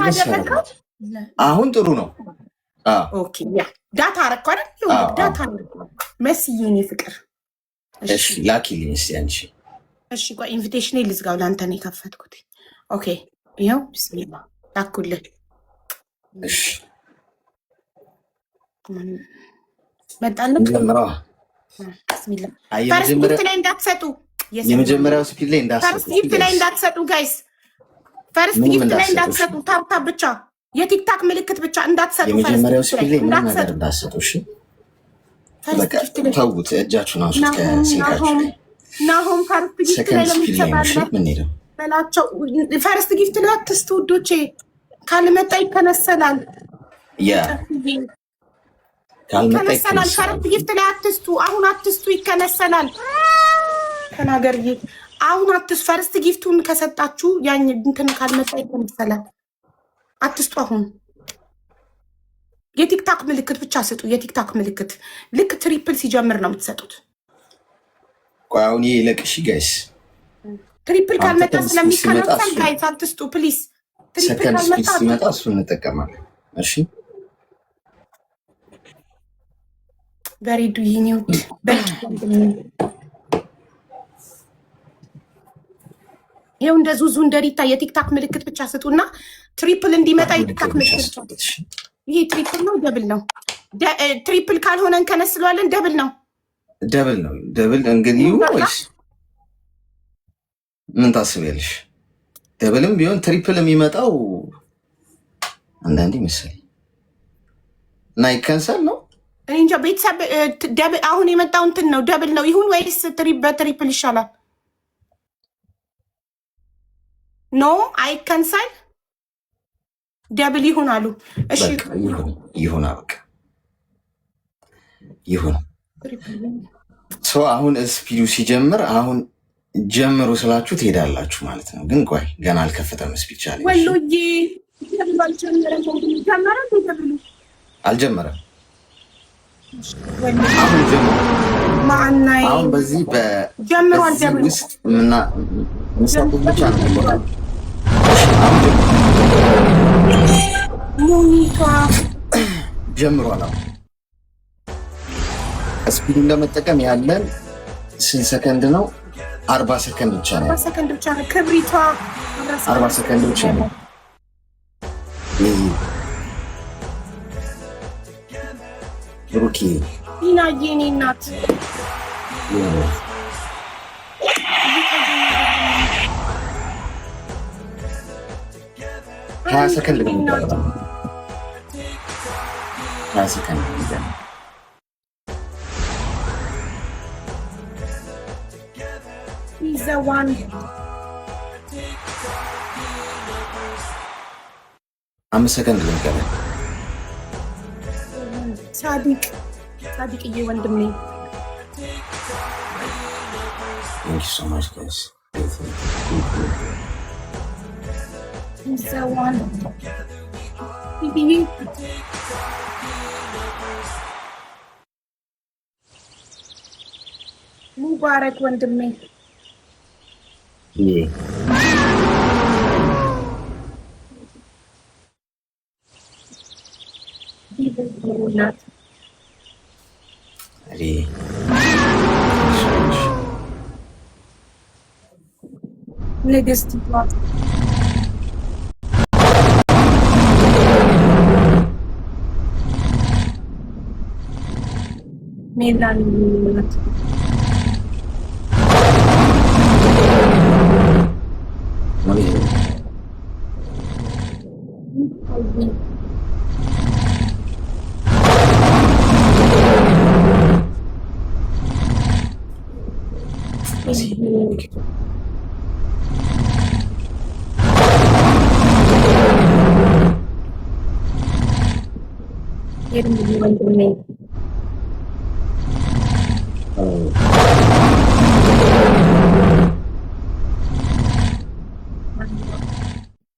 አደረከው አሁን ጥሩ ነው። ኦኬ ያ ዳታ አረኩ አይደል? ዳታ መስዬ እኔ ፍቅር እሺ ላኪልኝ እስቲ አንቺ። እሺ ቆይ ኢንቪቴሽን ልዝጋው፣ ለአንተ ነው የከፈትኩት። ኦኬ ይኸው ቢስሚላ ላኩልህ። እሺ መጣልክ ቢስሚላ። ፈርስት ጊፍት ላይ እንዳትሰጡ፣ የመጀመሪያው ስፒድ ላይ እንዳትሰጡ፣ ፈርስት ጊፍት ላይ እንዳትሰጡ ጋይስ፣ ፈርስት ጊፍት ላይ እንዳትሰጡ። ታፕታፕ ብቻ የቲክታክ ምልክት ብቻ እንዳትሰጡ። የመጀመሪያው ስፒድ ላይ ምንም ነገር እንዳትሰጡ። እሺ በቃ ተውት፣ እጃችሁን አንሱት ከስልካችሁ ላይ። ናሆም ፈርስት ጊፍት ላይ ለምትሰጣላችሁ በላቸው። ፈርስት ጊፍት ላይ አትስቱ ውዶቼ፣ ካልመጣ ይከነሰላል። ያ ካልመጣ ይከነሰላል። ፈርስት ጊፍት ላይ አትስቱ፣ አሁን አትስቱ፣ ይከነሰላል። ተናገር አሁን አትስቱ። ፈርስት ጊፍቱን ከሰጣችሁ ያን እንትን ካልመጣ ይከነሰላል። አትስጡ አሁን። የቲክታክ ምልክት ብቻ ስጡ። የቲክታክ ምልክት ልክ ትሪፕል ሲጀምር ነው የምትሰጡት። ቆይ አሁን ይሄ ይለቅሽ ጋይስ። ትሪፕል ካልመጣ ስለሚከነሰል ጋይስ አትስጡ ፕሊዝ። ሰከንድ ስፒድ ሲመጣ እሱን እንጠቀማለን። እሺ በሬዱ ይሄኔው ይሄው እንደ ዙዙ እንደ ሪታ የቲክታክ ምልክት ብቻ ስጡና ትሪፕል እንዲመጣ የቲክታክ ምልክት። ይሄ ትሪፕል ነው ደብል ነው? ትሪፕል ካልሆነ እንከነስለዋለን። ደብል ነው ደብል ነው ደብል። እንግዲህ ወይስ ምን ታስቢያለሽ? ደብልም ቢሆን ትሪፕል የሚመጣው አንዳንዴ መሰለኝ እና ይከንሰል ነው እንጃ። ቤተሰብ ደብል አሁን የመጣው እንትን ነው ደብል ነው ይሁን ወይስ በትሪፕል ይሻላል? ኖ አይከንሰል ደብል ይሁን አሉ። እሺ ይሁን በቃ ይሁን። ሰው አሁን ስፒዱ ሲጀምር አሁን ጀምሩ ስላችሁ ትሄዳላችሁ ማለት ነው። ግን ቆይ ገና አልከፈተም ስፒድ ቻሌንጅ። ወሎዬ አልጀመረም። አሁን ማናይ አሁን በዚህ ጀምሯል። ደብል ውስጥ ምና ምሳቁት ብቻ ነው የሚቆራው። ሙኒቷ ጀምሯል። አሁን ስፒዱን ለመጠቀም ያለን ስንት ሰከንድ ነው? 40 ሰከንድ ብቻ ነው። 40 ሰከንድ ብቻ ነው። ክብሪቷ 40 ሰከንድ ብቻ ነው። ብሩኪ ዲናዬ የኔ እናት 20 ሰከንድ ነው የሚቀረው። 20 ሰከንድ ነው። ይዘዋን አምስት ሰከንድ ነው የሚቀረው። ሳዲቅዬ ወንድሜ Thank you so much, guys. ይዘዋን ሙባረክ ወንድሜ ይበሉላት አሪ ንግስት ሜላን ይሉላት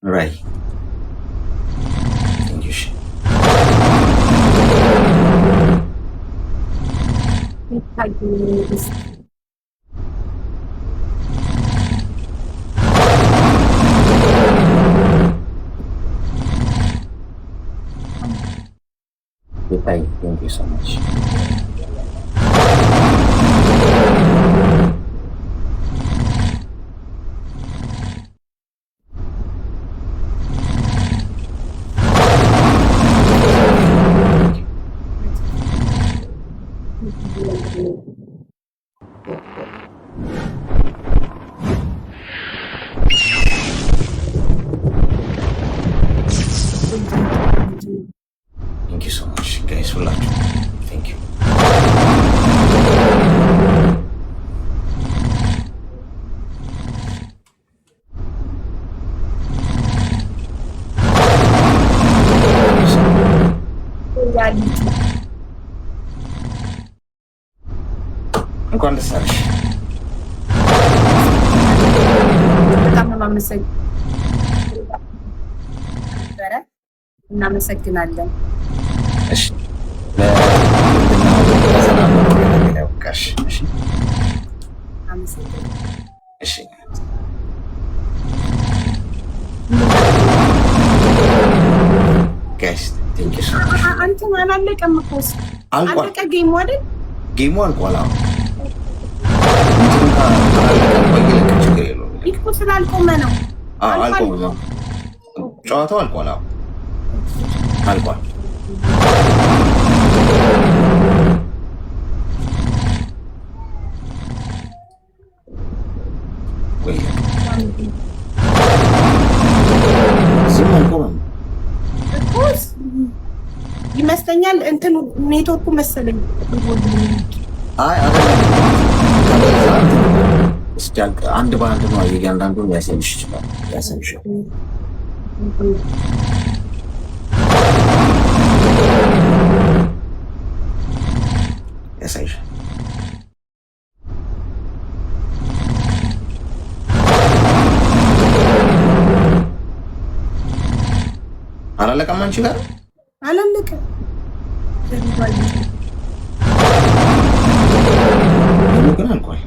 Right. Thank you. Thank you so much. Thank you so much, guys. Thank you. እንኳን ደስ አለሽ። በጣም እናመሰግናለን። እሺ ለሰላም ነው ያውቃሽ። እሺ እሺ ጋይስ ቴንክ ዩ ሶ ማች። አንተ አላለቀም እኮ አለቀ። ጌሙ አይደል? ጌሙ አልቋል። እንትን ካላለቀ ቆይልክ ችግር የለውም። ይሄ ስላልቆመ ነው። አልቆመም። ጨዋታው አልቋል። አልቋል። እዚህም አልቆመም ይመስለኛል። እንትኑ ኔትወርኩ መሰለኝ። አይ አይደለም። ከበዛ እስኪ አንድ በአንድ ነው እያንዳንዱን ያሳይሽ ይችላል። ያሳይሻል። ያሳይሻል። አላለቀም። አንቺ ጋር አላለቀም። ግን አልቋል።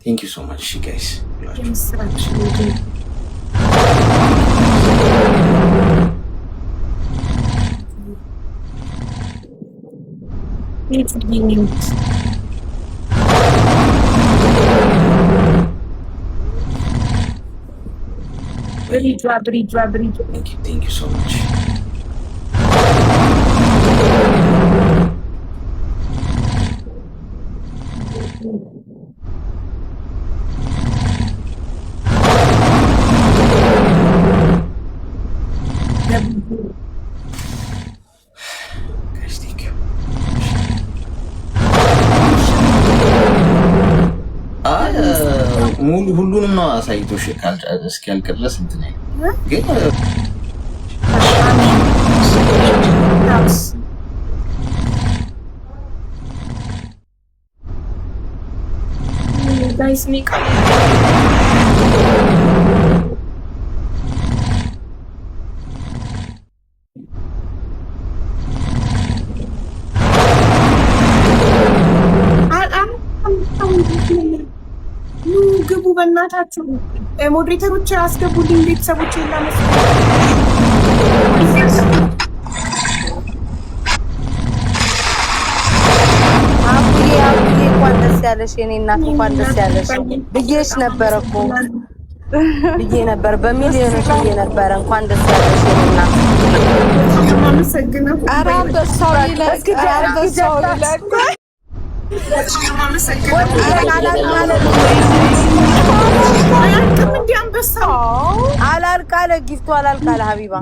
ቴንክ ዩ ሶ ማች ጋይስ። Bridge. Thank you so much. Guys, thank you. ሙሉ ሁሉንም ነው አሳይቶሽ እስኪያልቅ ድረስ እንትን ግን ግቡ በእናታችሁ። ሞዴሬተሮች አስገቡልኝ። ቤተሰቦች ላመስ አቡዬ እንኳን ደስ ያለሽ የኔ እናት፣ እንኳን ደስ ያለሽ ብዬሽ ነበረ እኮ ብዬ ነበር፣ በሚሊዮኖች ብዬ ነበረ። እንኳን ደስ ያለሽ የኔ እናት። አመሰግናለሁ። ኧረ አንበሳው ይለቅ፣ አንበሳው ይለቅ። አላልቃለ ጊፍቱ አላልቃለ ሀቢባ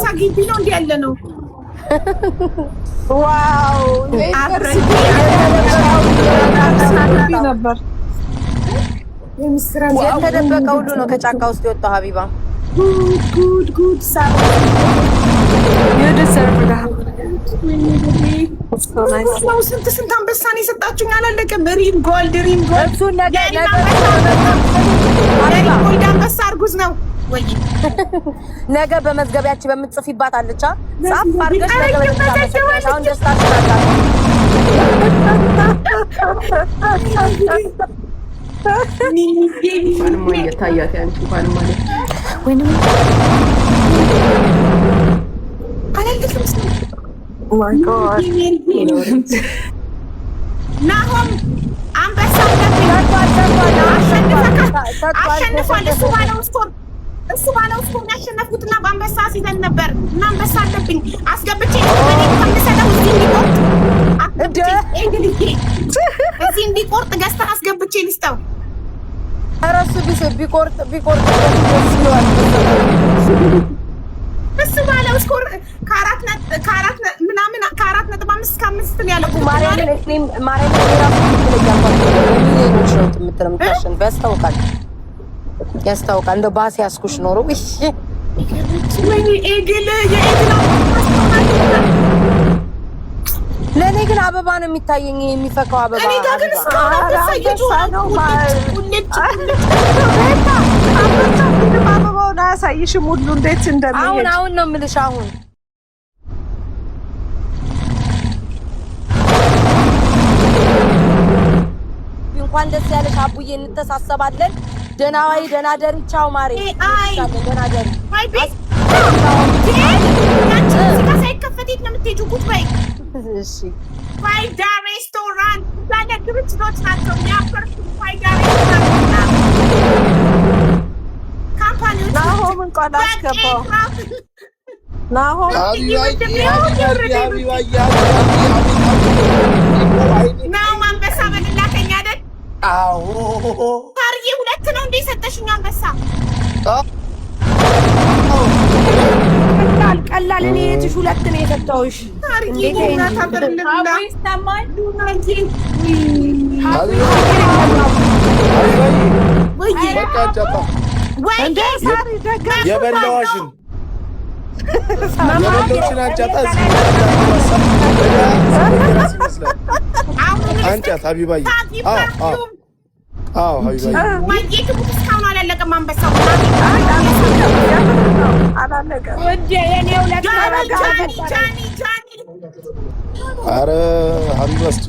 ሳጊቢ ነው እንዲ ያለ ነው። ዋው ነበር የተደበቀ ሁሉ ነው ከጫካ ውስጥ የወጣው ሀቢባ። ጉድ ስንት አንበሳን የሰጣችሁኝ አላለቀም። ሪም ጎልድ እሱን ነገር አንበሳ እርጉዝ ነው። ወይ ነገ በመዝገቢያችን በምትጽፊባት አለቻ ጻፍ አድርገሽ ነገ በመዝገቢያችን አሁን ደስታሽ ናት። ማንም እየታያት ያንቺ እንኳን ማለት ወይንም ናሆም አንበሳ አሸንፏል። እሱ ባለው ስኮር ያሸነፍኩትና በአንበሳ ሲዘን ነበር እና አንበሳ አለብኝ አስገብቼ እዚህ እንዲቆርጥ ገዝተህ አስገብቼ ልስጠው። እረሱ ቢቆርጥ እሱ ባለው ስኮር ከ4.5 እስከ 5 ነው ያለው። ያስታውቃል። እንደው ባስ ያስኩሽ ኖሮ ለእኔ ግን አበባ ነው የሚታየኝ፣ የሚፈካው አበባ። አበባውን አያሳይሽም ሁሉ እንዴት እንደሚሄድ? አሁን ነው የምልሽ። አሁን እንኳን ደስ ያለሽ አቡዬ፣ እንተሳሰባለን። ደህና ዋይ፣ ደህና ደሪ። ቻው ማሬ፣ ደህና ደሪ። ሳይከፈት ነው የምትሄጂው? ጉድ በይ። እሺ ፋይዳ ሬስቶራንት ዛሬ ድርጅቶች ናቸው የሚያፈርሱ። ፋይዳ ሬስቶራንት ካምፓኒዎች ናሆም እንኳን አስገባው። ናሆም ናሆም አንበሳ በልላከኝ አይደል? አዎ ታርዬ 2 ነው እንደ ሰጠሽኝ አንበሳ። ቀላል እኔ የትሽ 2 ነው የሰጠሁሽ። የበላዋሽን አንጫት ሀቢባዬ። አዎ ሀቢባዬ እስካሁን አላለቀም አንበሳው። ኧረ ሀቢባ እስኪ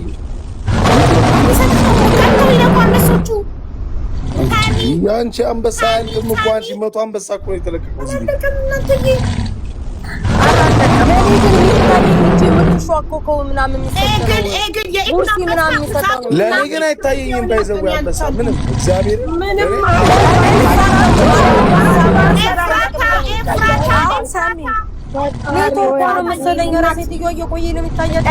የአንቺ አንበሳ ያልቅም እኮ አንቺ 100 አንበሳ እኮ ነው የተለቀቀው እዚህ ቤት። ለእኔ ግን አይታየኝም። ባይዘው አንበሳ ምንም እግዚአብሔር መሰለኝ ሴትዮ እየቆየ ነው የሚታያት።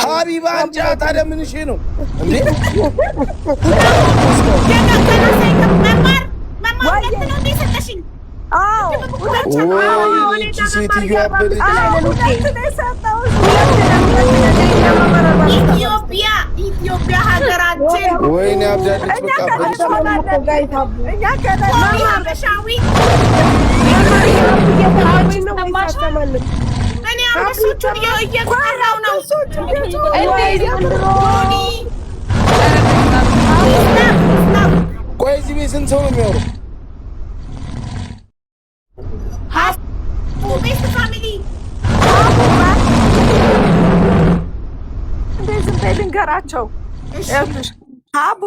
ሀቢባ አንቺ ታዲያ ምንሽ ነው እንዴ? ይቺ ሴትዮ አበደች። ኢትዮጵያ ሀገራችን ወይኔ አብዳለች። በቃ አበደች። እኔ አንበሶቹን እየቆራው ነው። ቆይ እዚህ ቤት ስንት ሰው ነው የሚያወራው? ቤስት ፋሚሊ ዝም በይ ልንገራቸው። ሀቡ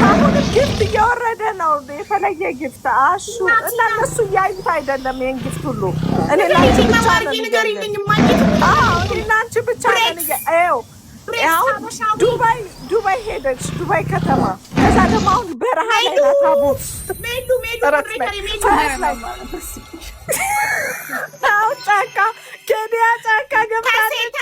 አሁን ጊፍት እየወረደ ነው፣ የተለየ ጊፍት አሹ እና እነሱ እያዩት አይደለም። ይሄን ጊፍት ሁሉ እኔ ላንቺ ብቻ ነው እናንቺ ብቻ ነው። አሁን ዱባይ ሄደች፣ ዱባይ ከተማ። ከዛ ደግሞ አሁን በረሃ ላይ ናት ሀቡ። አሁን ጫካ ኬንያ ጫካ ገብታለች።